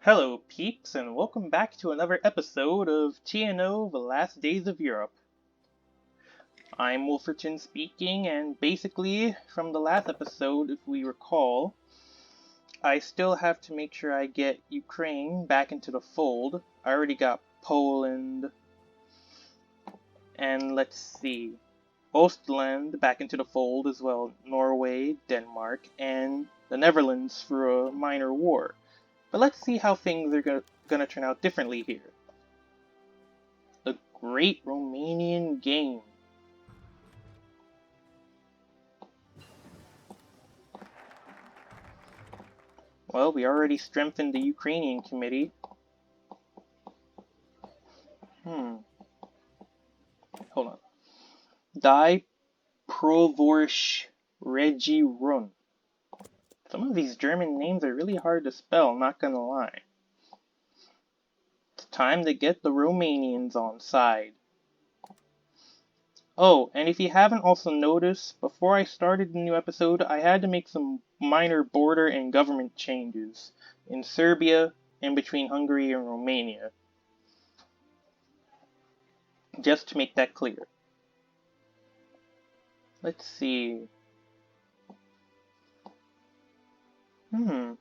Hello, peeps, and welcome back to another episode of TNO The Last Days of Europe. I'm Wolferton speaking, and basically, from the last episode, if we recall, I still have to make sure I get Ukraine back into the fold. I already got Poland, and let's see, Ostland back into the fold as well, Norway, Denmark, and the Netherlands through a minor war. But let's see how things are gonna turn out differently here. The Great Romanian Game. Well, we already strengthened the Ukrainian committee. Hold on. Die Provorsh Regi Run. Some of these German names are really hard to spell, not gonna lie. It's time to get the Romanians on side. Oh, and if you haven't also noticed, before I started the new episode, I had to make some minor border and government changes in Serbia and between Hungary and Romania. Just to make that clear. Let's see. The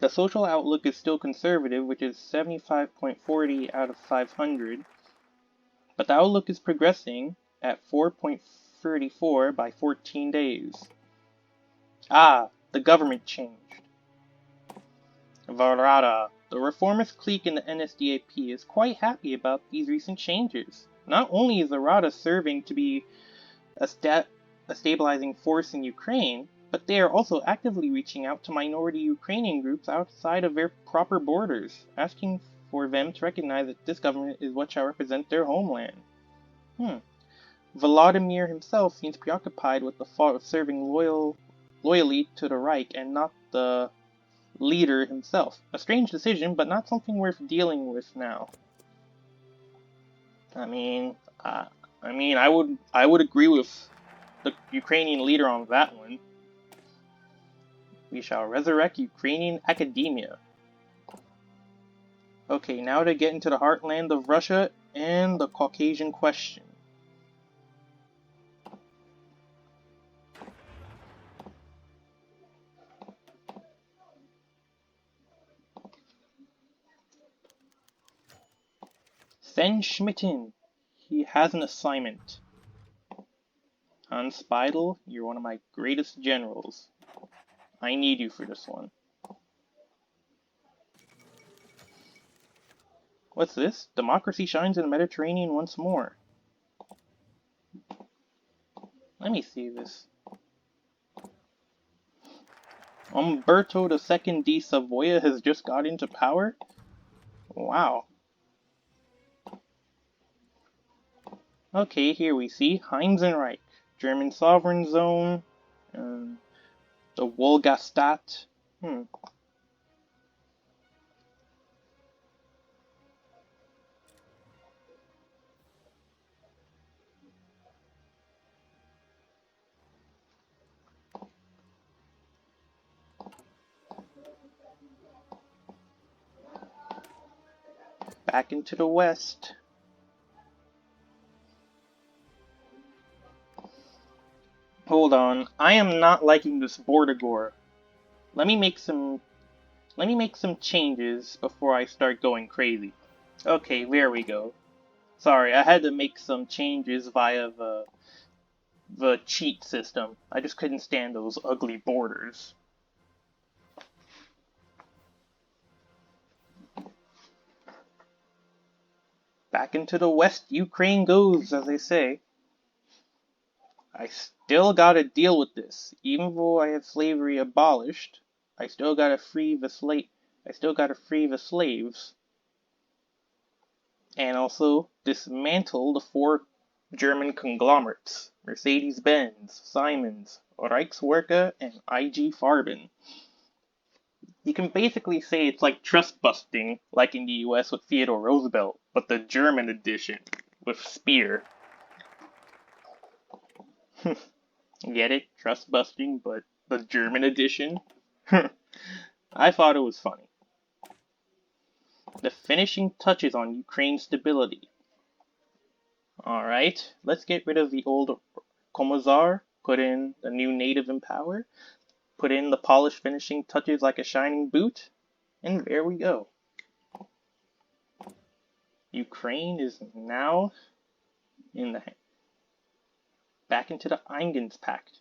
social outlook is still conservative, which is 75.40 out of 500, but the outlook is progressing at 4.34 by 14 days. Ah, the government changed. Varada, the reformist clique in the NSDAP, is quite happy about these recent changes. Not only is Varada serving to be a stabilizing force in Ukraine, but they are also actively reaching out to minority Ukrainian groups outside of their proper borders, asking for them to recognize that this government is what shall represent their homeland. Volodymyr himself seems preoccupied with the thought of serving loyally to the Reich and not the leader himself. A strange decision, but not something worth dealing with now. I would agree with the Ukrainian leader on that one. We shall resurrect Ukrainian academia. Okay, now to get into the heartland of Russia and the Caucasian question. Sven Schmidtin, he has an assignment. Hans Speidel, you're one of my greatest generals. I need you for this one. What's this? Democracy shines in the Mediterranean once more. Let me see this. Umberto II di Savoia has just got into power? Wow. Okay, here we see Heinzenreich, German sovereign zone, the Wolgastat. Back into the west. Hold on, I am not liking this Bordagor. Let me make some changes before I start going crazy. Okay, there we go. Sorry, I had to make some changes via the cheat system. I just couldn't stand those ugly borders. Back into the west Ukraine goes, as they say. I still gotta deal with this. Even though I have slavery abolished, I still gotta free the slaves. And also dismantle the 4 German conglomerates: Mercedes-Benz, Siemens, Reichswerke, and IG Farben. You can basically say it's like trust busting, like in the US with Theodore Roosevelt, but the German edition with Speer. Get it? Trust busting, but the German edition? I thought it was funny. The finishing touches on Ukraine's stability. Alright, let's get rid of the old Komazar, put in the new native in power, put in the polished finishing touches like a shining boot, and there we go. Ukraine is now in the back into the Eingens Pact.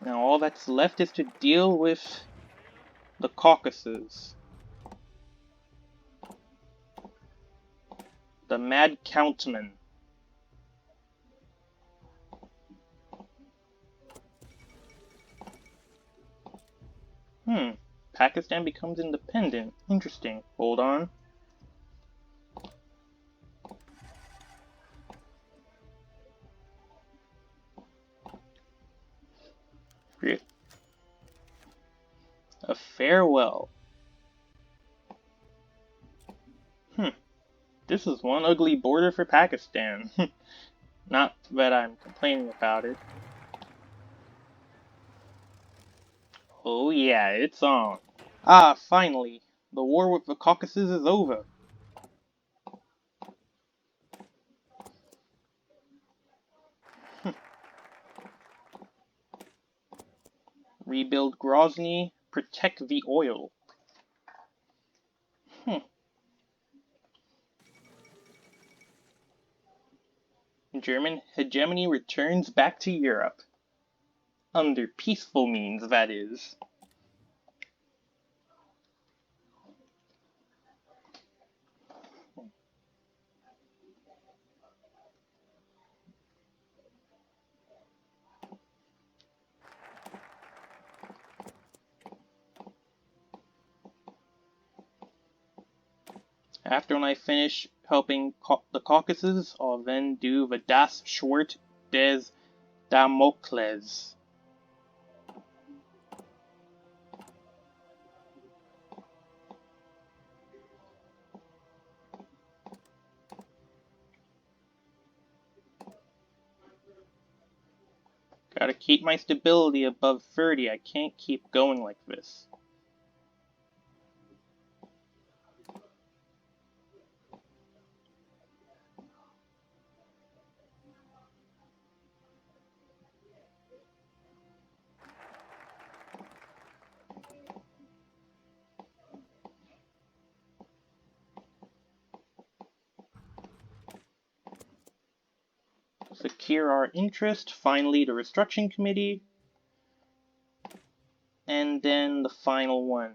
Now all that's left is to deal with the Caucasus. The Mad Countman. Pakistan becomes independent. Interesting. Hold on. A farewell. This is one ugly border for Pakistan. Not that I'm complaining about it. Oh yeah, it's on. Ah, finally. The war with the Caucasus is over. Rebuild Grozny, protect the oil. German hegemony returns back to Europe. Under peaceful means, that is. After when I finish helping the Caucasus, I'll then do the Das Schwert des Damokles. Gotta keep my stability above 30. I can't keep going like this. Secure our interest, finally the Restructuring Committee, and then the final one.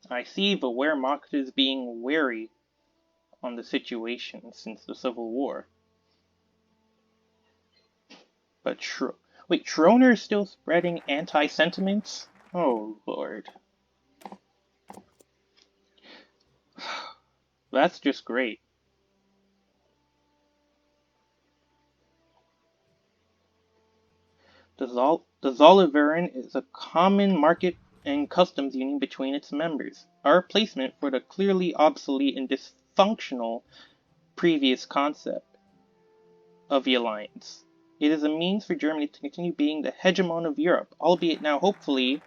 I see the Wehrmacht is being wary on the situation since the Civil War. But Schroner is still spreading anti-sentiments? Oh, Lord. That's just great. The Zollverein is a common market and customs union between its members, a replacement for the clearly obsolete and dysfunctional previous concept of the alliance. It is a means for Germany to continue being the hegemon of Europe, albeit now hopefully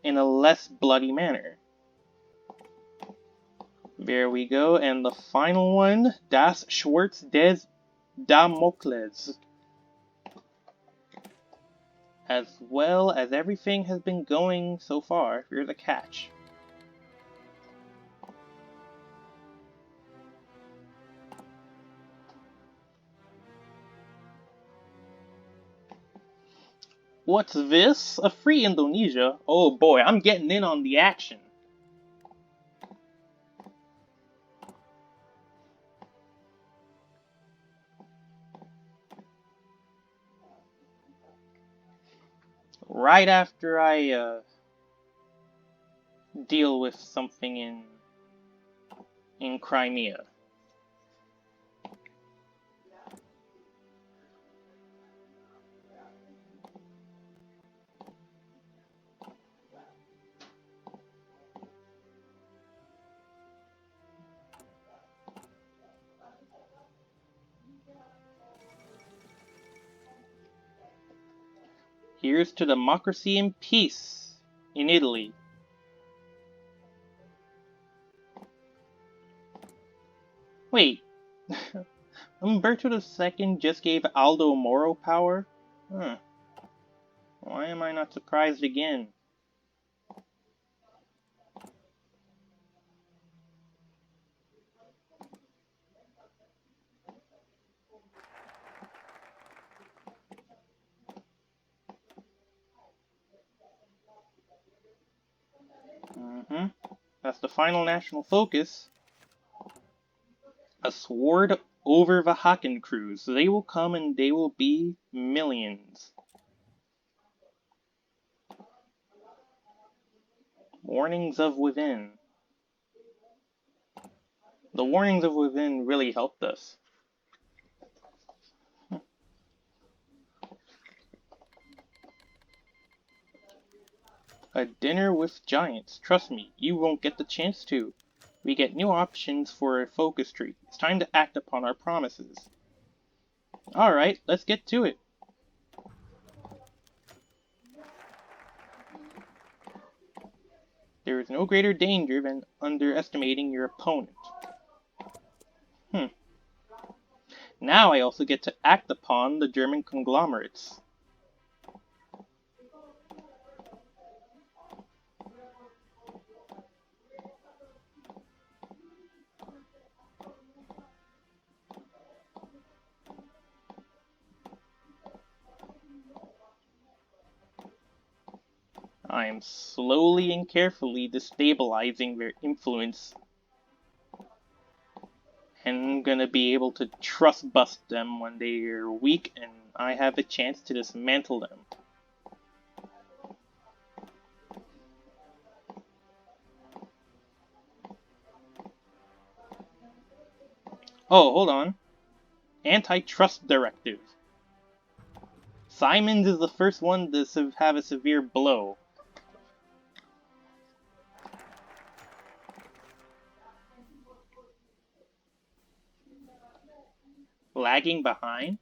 in a less bloody manner. There we go, and the final one, Das Schwert des Damokles. As well as everything has been going so far, here's a catch. What's this? A free Indonesia? Oh boy, I'm getting in on the action. Right after I deal with something in Crimea. Here's to democracy and peace in Italy. Wait, Umberto II just gave Aldo Moro power? Huh. Why am I not surprised again? That's the final national focus. A sword over the Hakenkreuz. They will come and they will be millions. Warnings of within. The warnings of within really helped us. A dinner with giants. Trust me, you won't get the chance to. We get new options for a focus tree. It's time to act upon our promises. Alright, let's get to it. There is no greater danger than underestimating your opponent. Now I also get to act upon the German conglomerates. I am slowly and carefully destabilizing their influence. And I'm gonna be able to trust bust them when they are weak and I have a chance to dismantle them. Oh, hold on. Antitrust directive. Simons is the first one to have a severe blow. Lagging behind?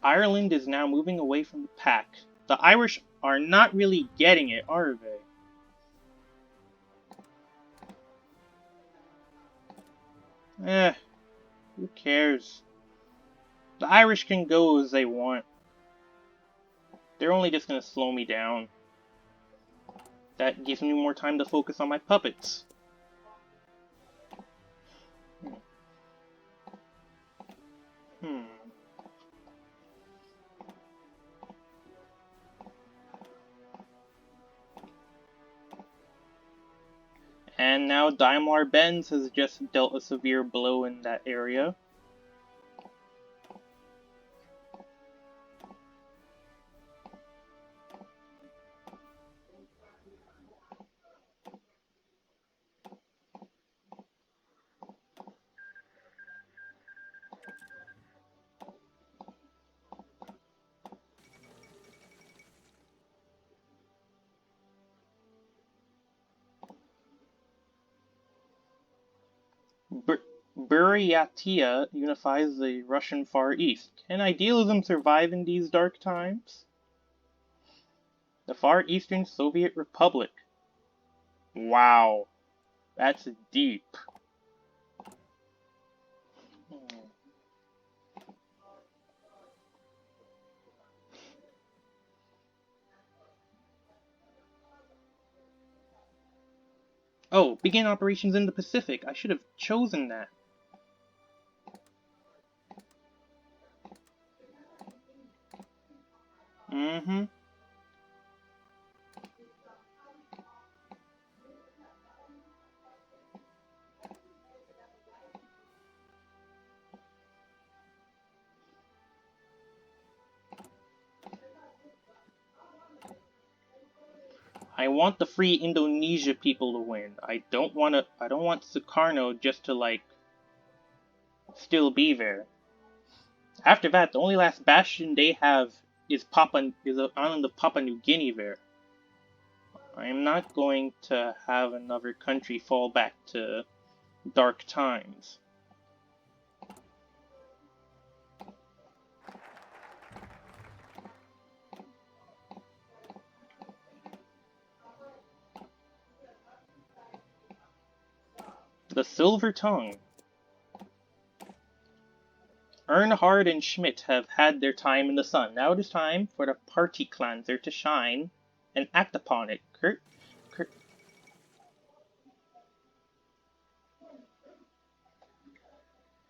Ireland is now moving away from the pack. The Irish are not really getting it, are they? Who cares? The Irish can go as they want. They're only just gonna slow me down. That gives me more time to focus on my puppets. And now Daimler-Benz has just dealt a severe blow in that area. Buryatia unifies the Russian Far East. Can idealism survive in these dark times? The Far Eastern Soviet Republic. Wow, that's deep. Oh, begin operations in the Pacific. I should have chosen that. I want the free Indonesia people to win. I don't want Sukarno just to like still be there. After that, the only last bastion they have is the island of Papua New Guinea there. I am not going to have another country fall back to dark times. The Silver Tongue. Earnhardt and Schmidt have had their time in the sun. Now it is time for the party cleanser to shine and act upon it. Kurt.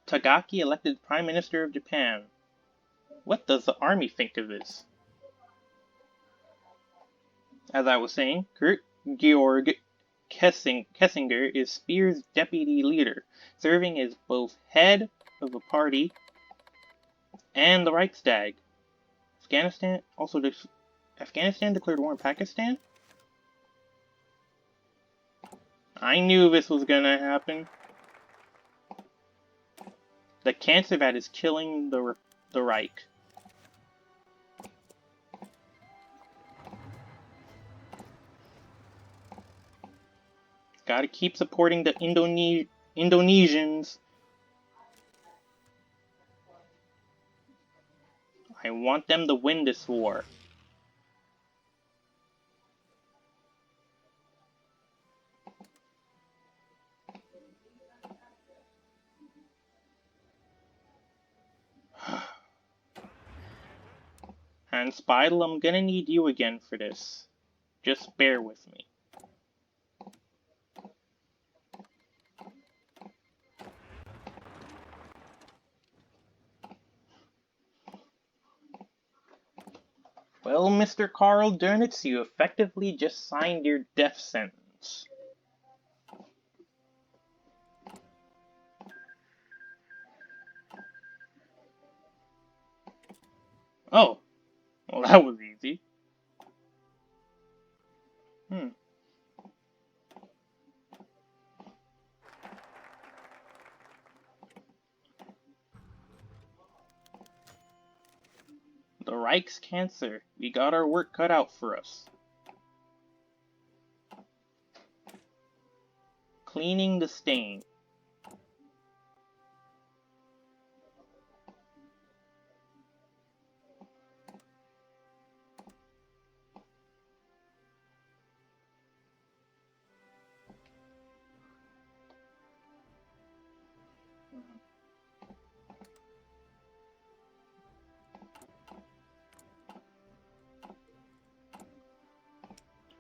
Tagaki elected Prime Minister of Japan. What does the army think of this? As I was saying, Kurt Georg Kessinger is Speer's deputy leader, serving as both head of the party and the Reichstag. Afghanistan declared war on Pakistan? I knew this was gonna happen. The cancer that is killing the Reich. Gotta keep supporting the Indonesians. I want them to win this war. And Spidle, I'm gonna need you again for this. Just bear with me. Well, Mr. Karl Dönitz, you effectively just signed your death sentence. Oh, well that was easy. The Reich's cancer. We got our work cut out for us. Cleaning the stain.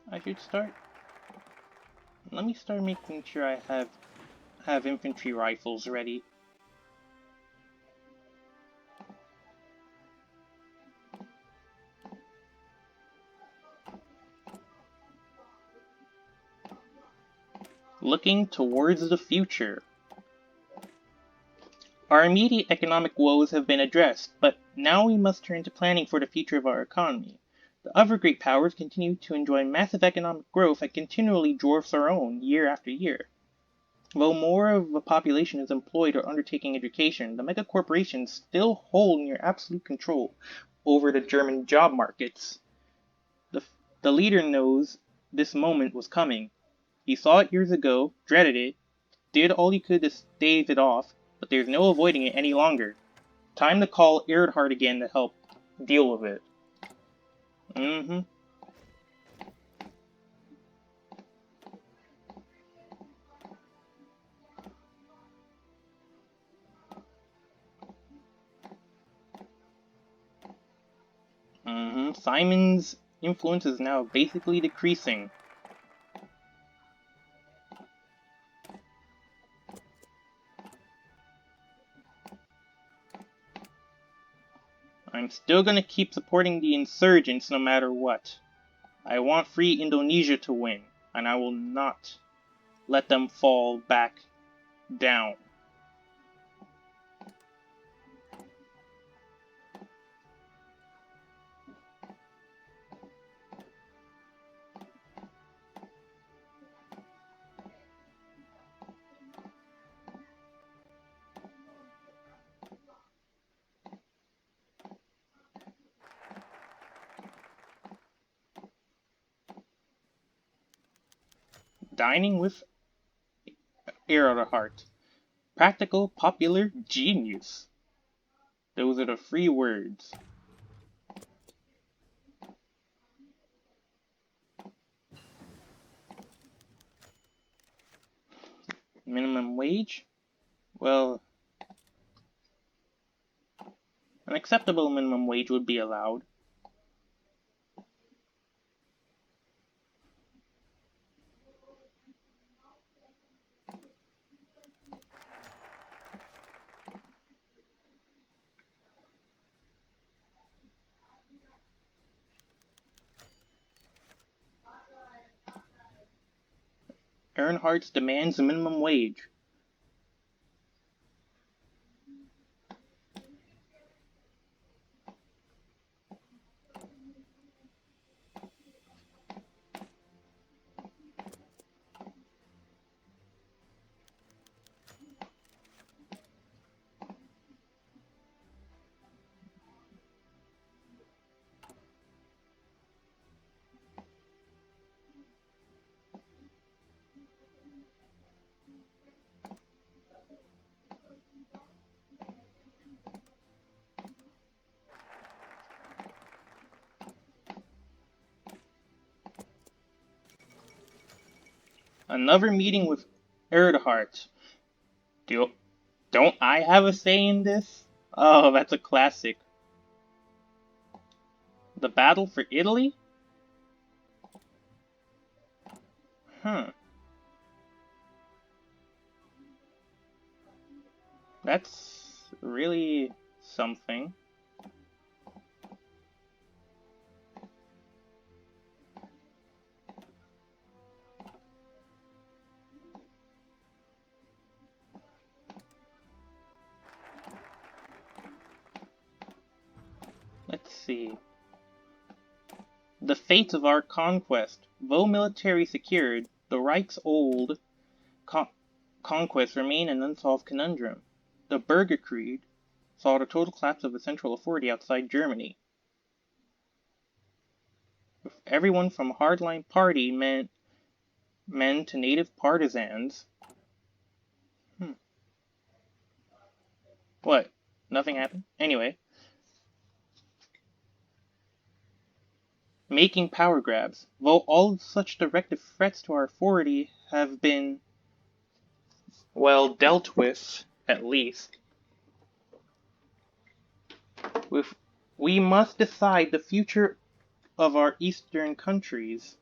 I should start. Let me start making sure I have infantry rifles ready. Looking towards the future. Our immediate economic woes have been addressed, but now we must turn to planning for the future of our economy. The other great powers continue to enjoy massive economic growth that continually dwarfs our own year after year. Though more of the population is employed or undertaking education, the megacorporations still hold near absolute control over the German job markets. The leader knows this moment was coming. He saw it years ago, dreaded it, did all he could to stave it off, but there's no avoiding it any longer. Time to call Earhart again to help deal with it. Simon's influence is now basically decreasing. I'm still gonna keep supporting the insurgents no matter what. I want free Indonesia to win, and I will not let them fall back down. Dining with Earhart. Practical, popular, genius. Those are the 3 words. Minimum wage? Well, an acceptable minimum wage would be allowed. Earnhardt demands a minimum wage. Another meeting with Earnhardt. Don't I have a say in this? Oh, that's a classic. The battle for Italy? Huh. That's really something. Let's see. The fate of our conquest. Though military secured, the Reich's old conquests remain an unsolved conundrum. The Bürgerkrieg saw the total collapse of the central authority outside Germany, with everyone from hardline party men to native partisans. What? Nothing happened? Anyway. Making power grabs. Though all such directive threats to our authority have been, well, dealt with, at least, we must decide the future of our eastern countries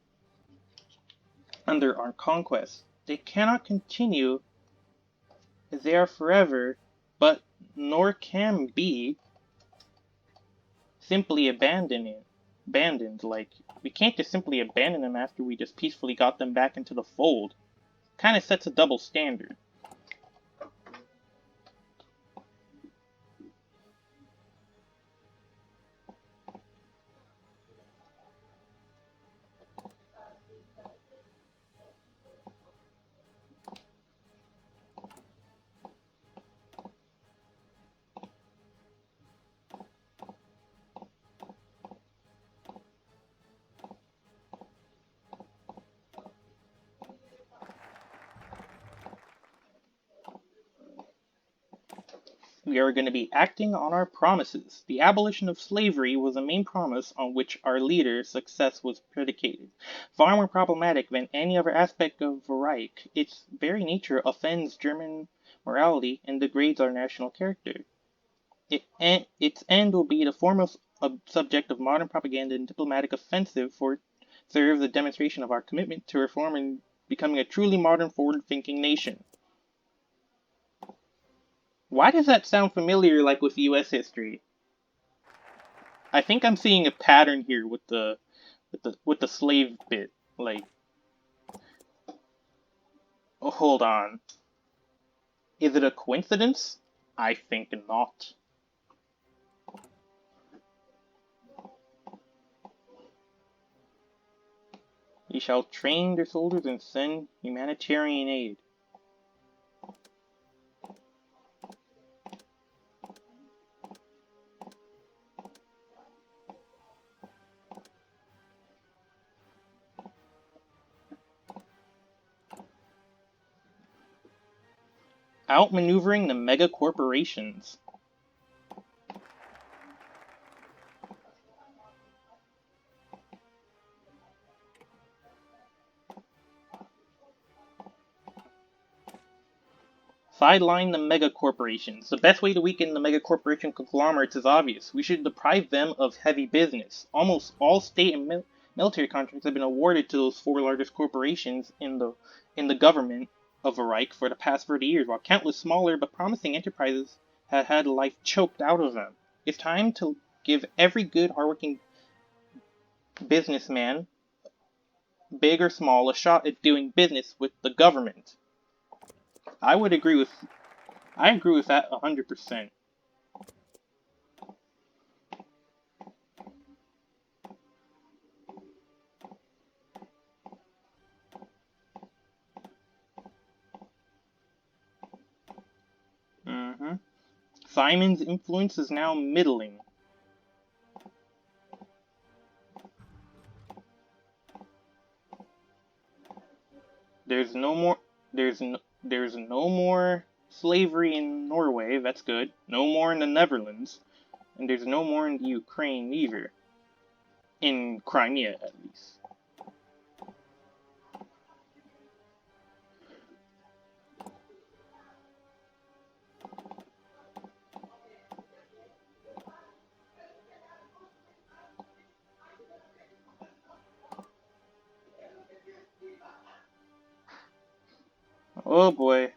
under our conquest. They cannot continue as they are forever, but nor can be simply abandoned. Like, we can't just simply abandon them after we just peacefully got them back into the fold. Kind of sets a double standard. We are going to be acting on our promises. The abolition of slavery was a main promise on which our leader's success was predicated. Far more problematic than any other aspect of the Reich, its very nature offends German morality and degrades our national character. Its end will be the foremost subject of modern propaganda and diplomatic offensive, for it serves a demonstration of our commitment to reform and becoming a truly modern, forward-thinking nation. Why does that sound familiar, like with U.S. history? I think I'm seeing a pattern here with the slave bit. Like, oh, hold on. Is it a coincidence? I think not. You shall train their soldiers and send humanitarian aid. Outmaneuvering the mega corporations. Sideline the mega corporations. The best way to weaken the mega corporation conglomerates is obvious. We should deprive them of heavy business. Almost all state and military contracts have been awarded to those four largest corporations in the government of the Reich for the past 30 years, while countless smaller but promising enterprises have had life choked out of them. It's time to give every good, hardworking businessman, big or small, a shot at doing business with the government. I agree with that 100%. Simon's influence is now middling. There's no more slavery in Norway, that's good. No more in the Netherlands. And there's no more in the Ukraine either. In Crimea, at least. Oh boy.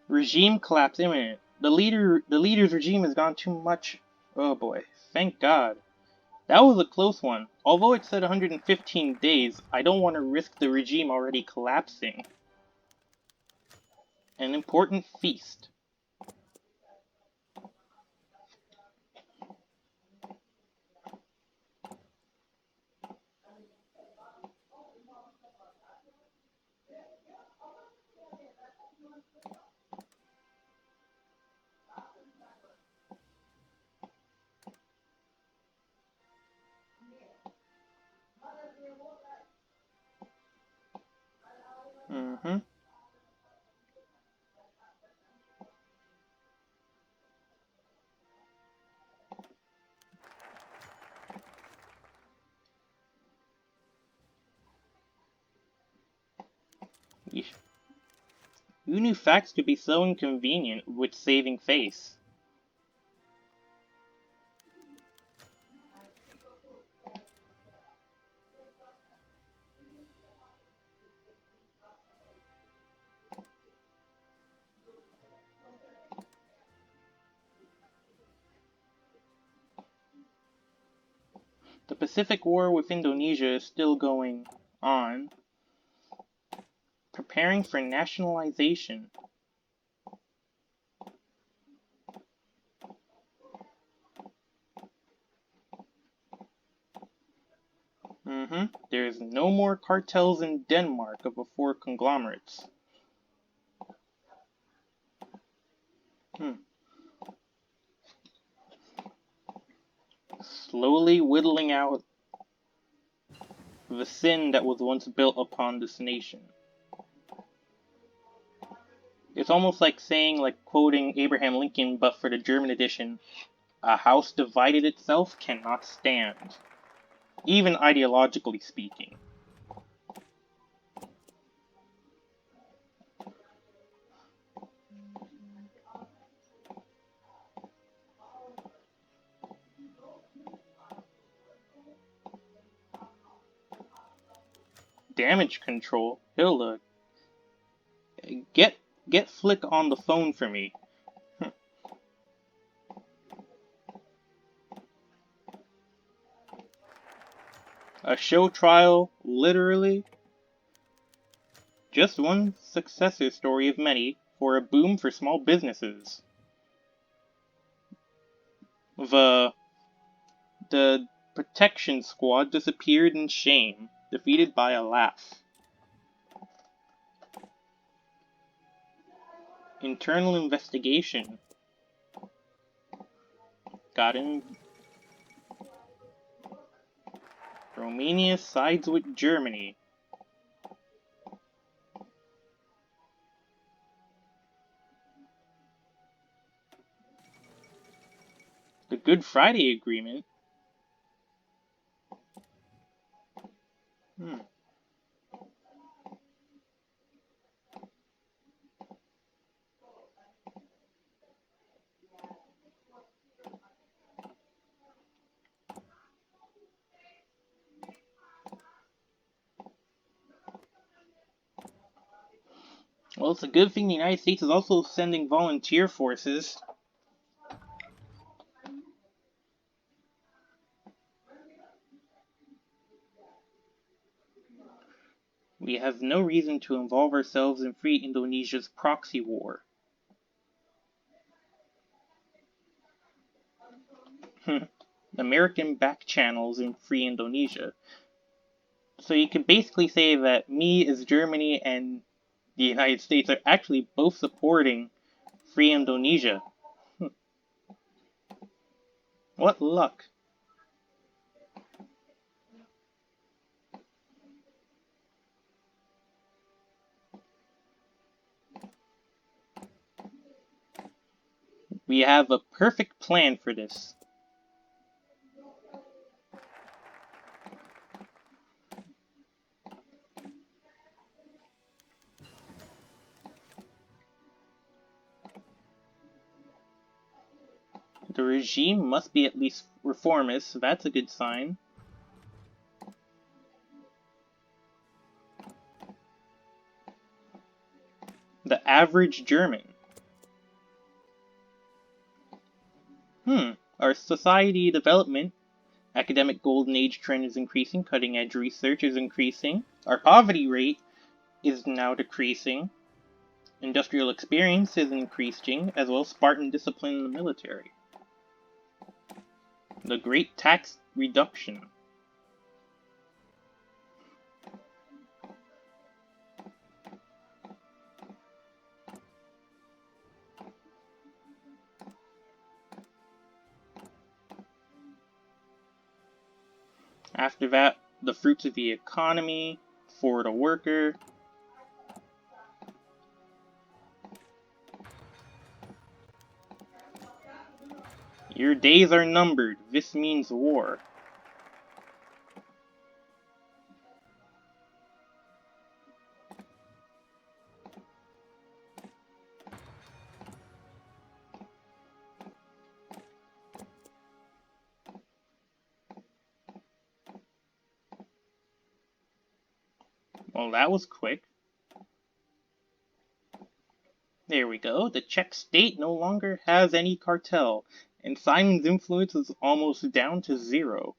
Regime collapse imminent. The leader's regime has gone too much. Oh boy. Thank God. That was a close one. Although it said 115 days, I don't want to risk the regime already collapsing. An important feast. Who knew facts could be so inconvenient with saving face? The Pacific War with Indonesia is still going on. Preparing for nationalization. There's no more cartels in Denmark of the four conglomerates. Slowly whittling out the sin that was once built upon this nation. It's almost like saying, like quoting Abraham Lincoln, but for the German edition, a house divided itself cannot stand, even ideologically speaking. Damage control, Hilda. Get Flick on the phone for me. A show trial, literally. Just one successor story of many for a boom for small businesses. The protection squad disappeared in shame, defeated by a laugh. Internal investigation. Got in. Romania sides with Germany. The Good Friday Agreement. Well, it's a good thing the United States is also sending volunteer forces. We have no reason to involve ourselves in Free Indonesia's proxy war. American back channels in Free Indonesia. So you can basically say that me as Germany and the United States are actually both supporting Free Indonesia. What luck. We have a perfect plan for this. The regime must be at least reformist, so that's a good sign. The average German. Our society development, academic golden age trend is increasing, cutting edge research is increasing, our poverty rate is now decreasing, industrial experience is increasing, as well as Spartan discipline in the military. The Great Tax Reduction. After that, the fruits of the economy for the worker. Your days are numbered. This means war. Well, that was quick. There we go. The Czech state no longer has any cartel, and Simon's influence is almost down to 0.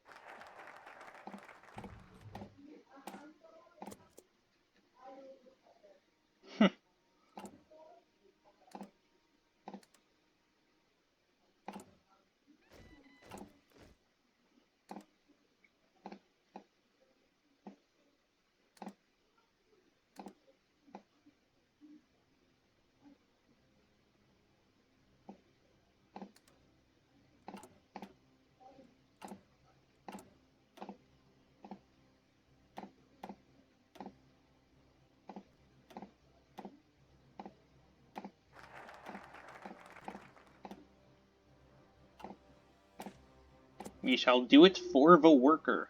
We shall do it for the worker.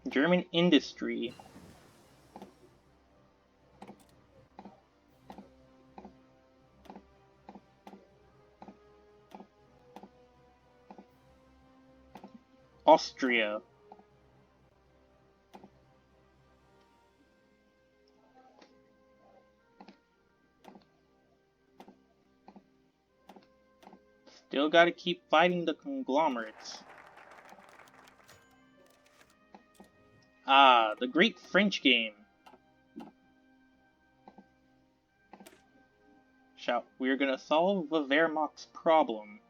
German industry. Austria. Still gotta keep fighting the conglomerates. Ah, the great French game. We're gonna solve the Wehrmacht's problem.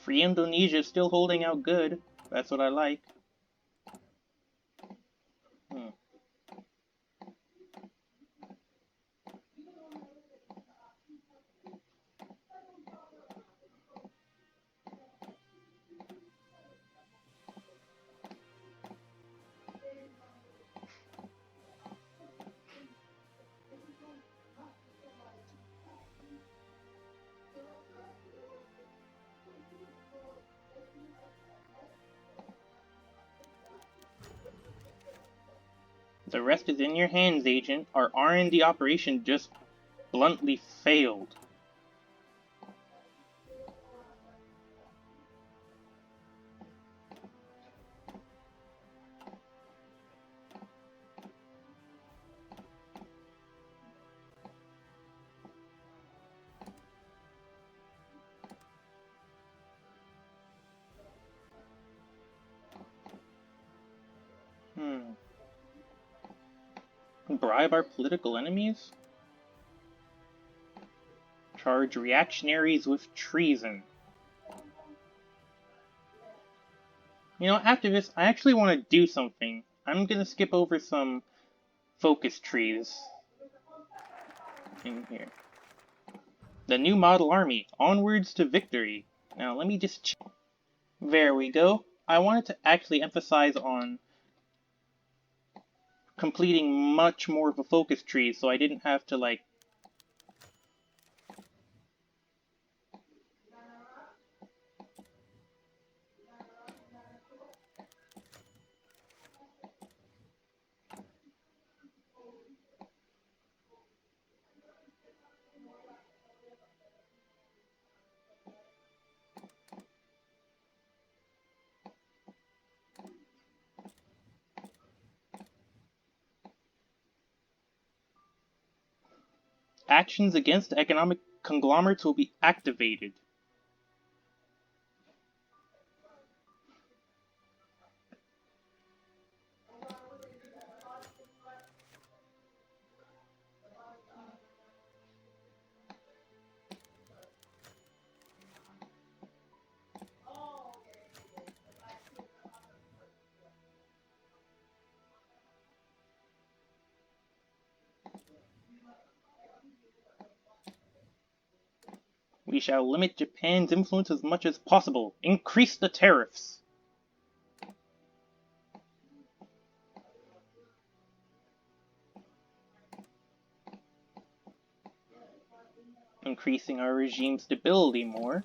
Free Indonesia is still holding out good. That's what I like. The rest is in your hands, Agent. Our R&D operation just bluntly failed. Bribe our political enemies? Charge reactionaries with treason. You know, after this, I actually want to do something. I'm gonna skip over some focus trees in here. The new model army, onwards to victory. Now let me just check. There we go. I wanted to actually emphasize on completing much more of a focus tree, so I didn't have to like actions against economic conglomerates will be activated. We shall limit Japan's influence as much as possible. Increase the tariffs. Increasing our regime stability more.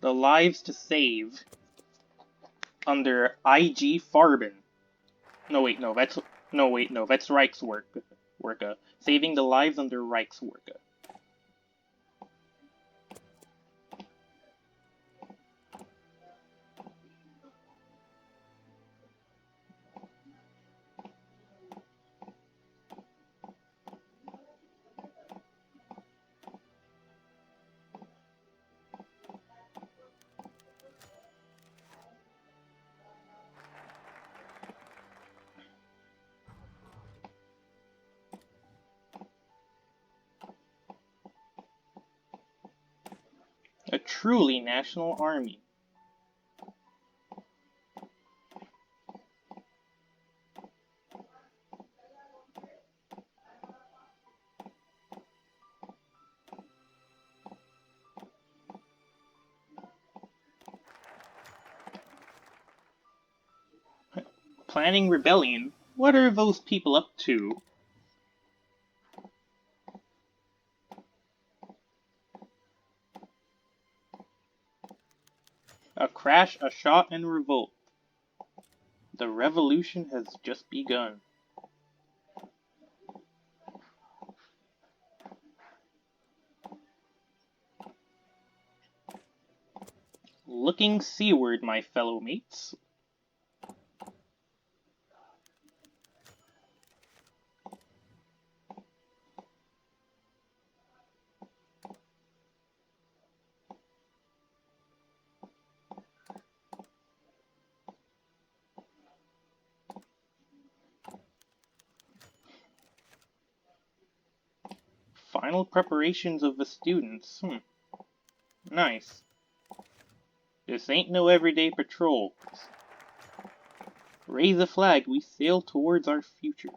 The lives to save under IG Farben. That's Reichswerke. Saving the lives under Reichswerke. A truly national army. Planning rebellion? What are those people up to? A crash, a shot, and revolt. The revolution has just begun. Looking seaward, my fellow mates. Final preparations of the students. Nice. This ain't no everyday patrol. Raise a flag, we sail towards our future.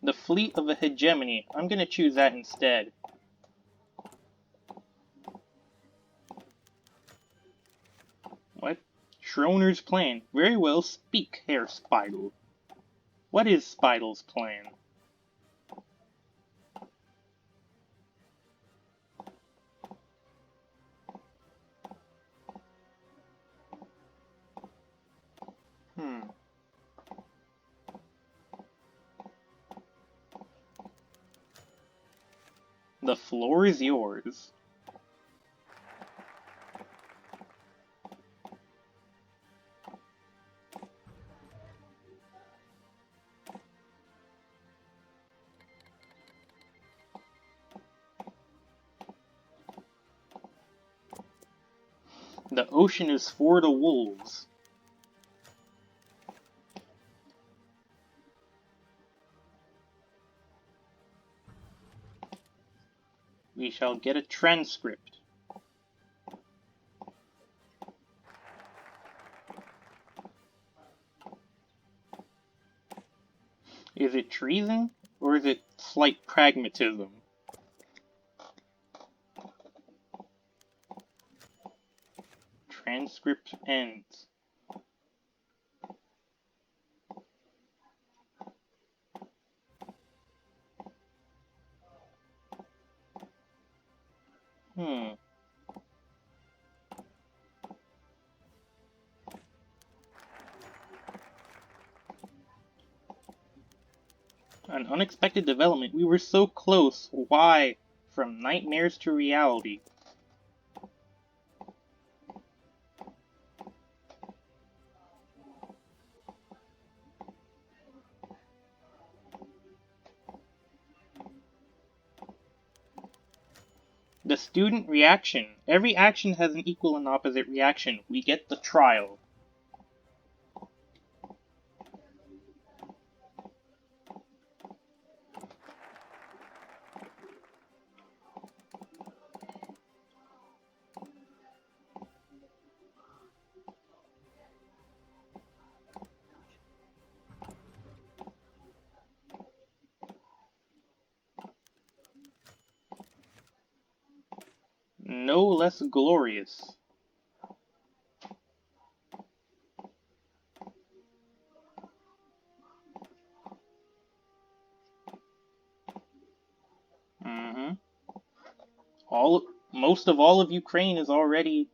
The fleet of the hegemony. I'm gonna choose that instead. Schroner's plan. Very well, speak, Herr Speidel. What is Speidel's plan? The floor is yours. The ocean is for the wolves. We shall get a transcript. Is it treason, or is it slight pragmatism? Transcript ends. An unexpected development. We were so close. Why? From nightmares to reality. The student reaction. Every action has an equal and opposite reaction. We get the trial. No less glorious. Most of all of Ukraine is already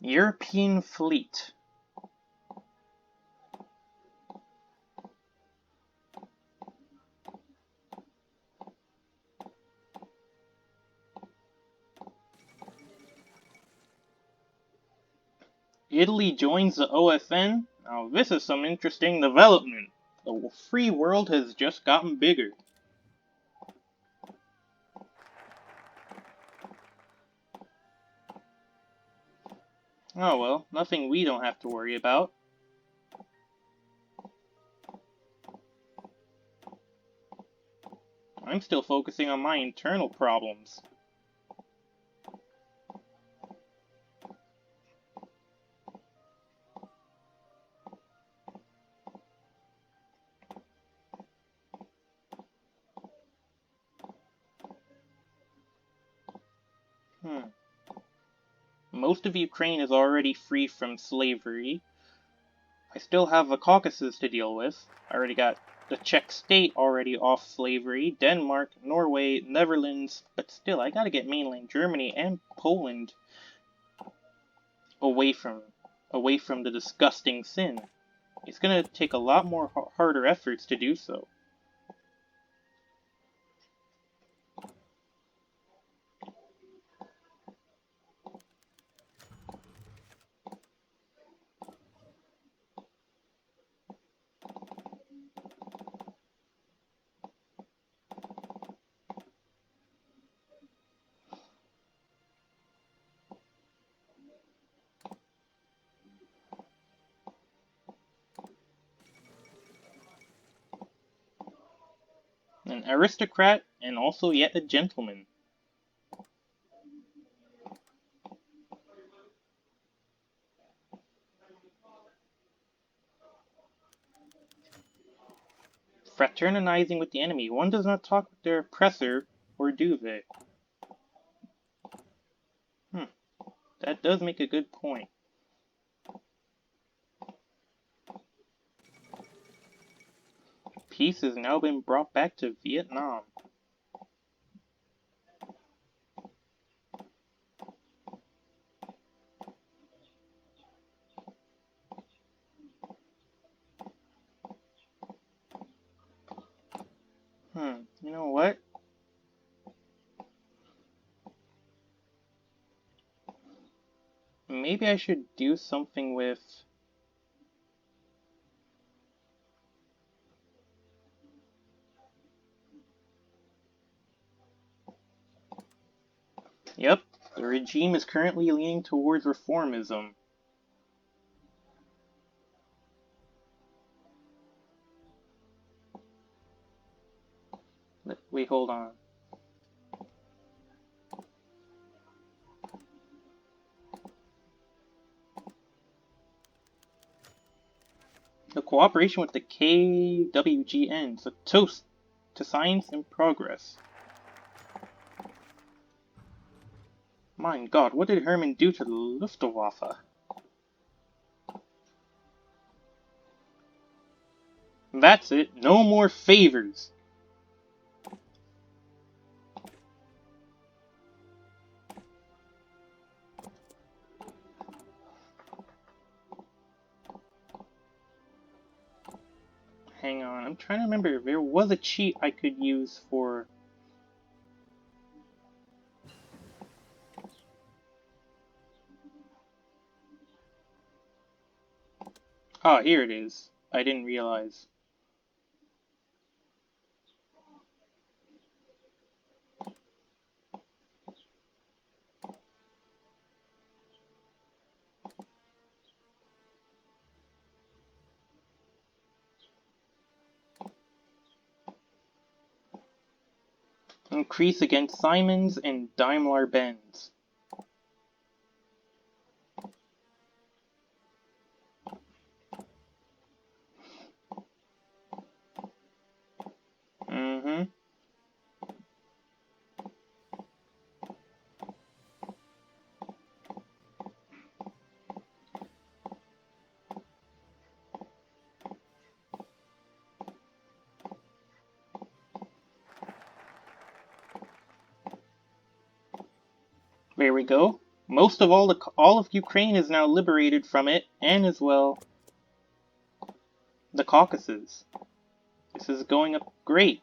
European fleet. Italy joins the OSN? Now this is some interesting development. The free world has just gotten bigger. Oh well, nothing we don't have to worry about. I'm still focusing on my internal problems. Most of Ukraine is already free from slavery. I still have the Caucasus to deal with. I already got the Czech state already off slavery, Denmark, Norway, Netherlands, but still, I gotta get mainland Germany and Poland away from the disgusting sin. It's gonna take a lot more harder efforts to do so. An aristocrat and also yet a gentleman. Fraternizing with the enemy. One does not talk with their oppressor, or do they? That does make a good point. Peace has now been brought back to Vietnam. You know what? Maybe I should do something with... Yep, the regime is currently leaning towards reformism. Wait, hold on. The cooperation with the KWGN is a toast to science and progress. My God, what did Herman do to the Luftwaffe? That's it, no more favors. Hang on, I'm trying to remember. There was a cheat I could use for... Ah, here it is. I didn't realize. Increase against Siemens and Daimler-Benz. There we go. Most of all of Ukraine is now liberated from it, and as well the Caucasus. This is going up great.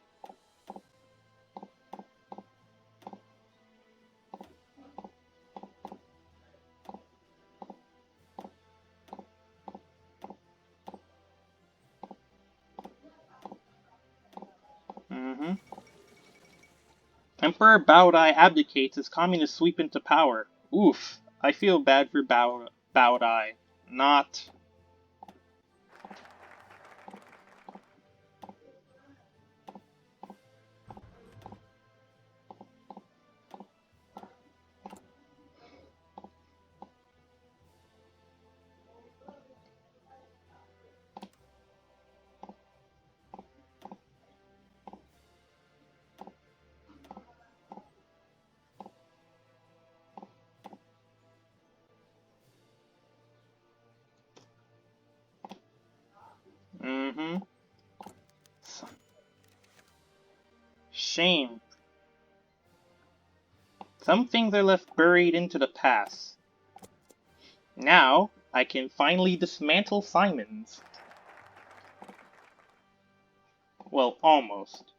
Emperor Baodai abdicates as communists sweep into power. Oof, I feel bad for Baodai. Not. Shame. Some things are left buried into the past. Now, I can finally dismantle Siemens. Well, almost.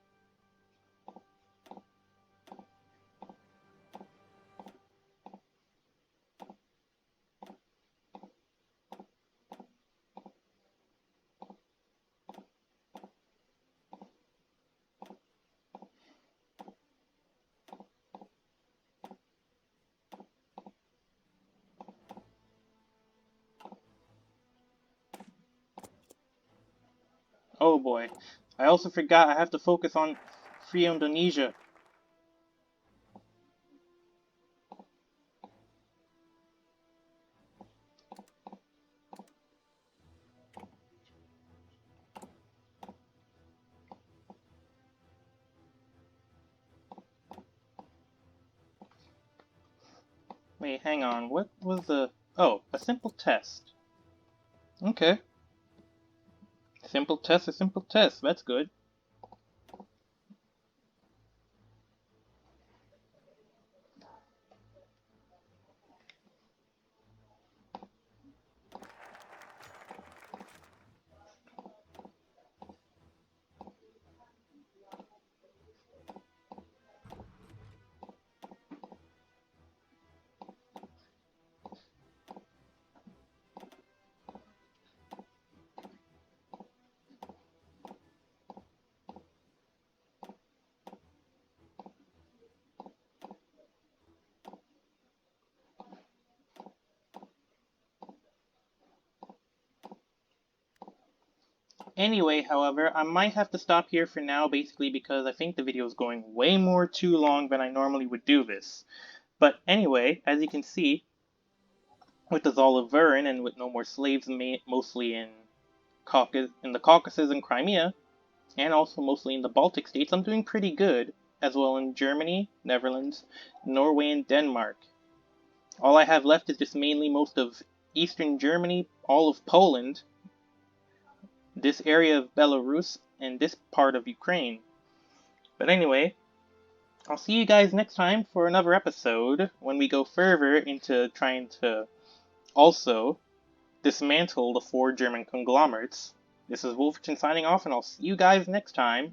Oh boy. I also forgot I have to focus on Free Indonesia. Wait, hang on. What was the... Oh, a simple test. Okay. Simple test, a simple test. That's good. Anyway, however, I might have to stop here for now, basically because I think the video is going way more too long than I normally would do this. But anyway, as you can see, with the Zol of Varin and with no more slaves mostly in the Caucasus and Crimea, and also mostly in the Baltic states, I'm doing pretty good, as well in Germany, Netherlands, Norway, and Denmark. All I have left is just mainly most of Eastern Germany, all of Poland, this area of Belarus, and this part of Ukraine. But anyway, I'll see you guys next time for another episode when we go further into trying to also dismantle the 4 German conglomerates. This is Wolverton signing off, and I'll see you guys next time.